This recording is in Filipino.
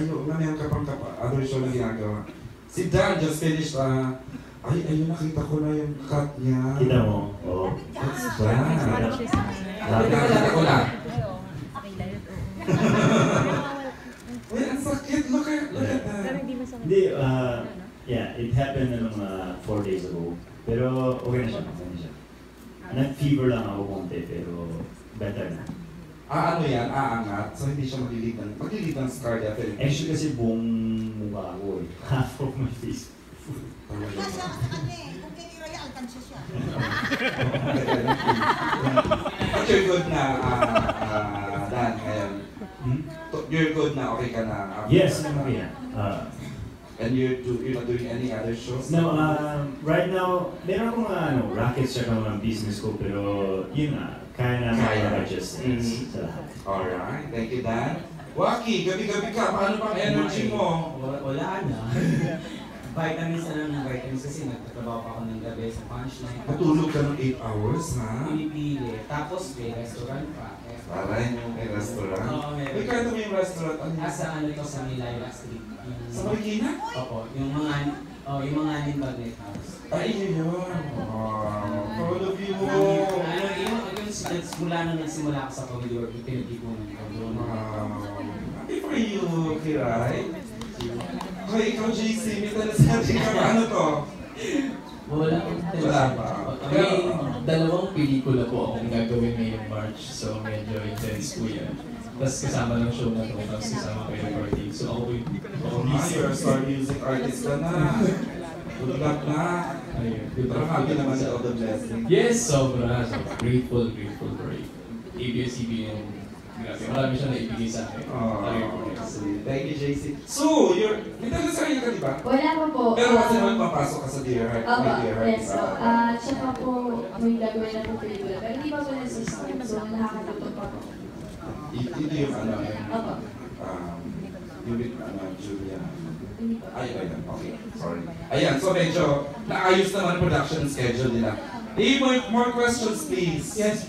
ayun, meron ka pang other show na ginagawa. Si Dan just finished, ayun, nakita ko na yung cut niya. Kita mo? Oo. What's that? Nakita ko na. Uy, ang sakit. Look at that. Hindi, yeah, it happened 4 days ago. Pero okay na siya, Nag-fever lang ako konti, pero better na. Ano yan? Aangat? So hindi siya maglilid ng scar definitely. Actually kasi buong mukha ako eh. Half of my face. Nasa kanya eh, kung kinira yan, alkansya siya. But you're good na, Dan, ngayon. You're good na, okay ka na. Yes, okay na. And you're not doing any other shows? No, right now, meron akong rackets siya ng business ko, pero yun nga, kaya na adjust sa lahat. Alright, thank you, Dan. Waki, gabi-gabi ka, paano pang energy mo? Wala na. Vitamins na lang ng vitamins kasi nagtatrabaho pa ako ng gabi sa punchline. Natulog ka ng 8 hours, ha? Pinipili. Tapos may restaurant pa. Aray, may restaurant? Oo, meron. May kaya mo yung restaurant? Sa ano ito, sa Milay Street. Sa Marikina? Opo, yung mga Limbagnet House. Ay, yun. Proud of you. Mula nung nagsimula ako sa comedy work, yung pinag-ipunan ko doon. Happy for you, Kiray. Hoy, ikaw, JC, may talasabi ka paano to? Wala pa. May dalawang pelikula po akong gagawin ngayong March, so medyo intense po yan. Tapos kasama ng show na ito, tapos kasama kayo recording. So ako You're a star music artist ka na. Good luck na. Ayun. Pero happy naman sa all the blessings. Yes, sobra. Grateful for it. ABS-CBN. Grabe, marami siya naibigay sa akin. Thank you, JC. So, may talasabi ka, di ba? Wala pa po. Pero kasi naman papasok ka sa Dear Heart. Opo, Dear Heart. yes. Tsaka po, may gagawin na po pelikula. Pero hindi pa po na-system, so nakakatutok pa po. Ito yung ano, Opo. yung Julia. Hindi po. Ayun. Okay, sorry. Ayan, so medyo naayos naman production schedule nila. More questions, please. Yes,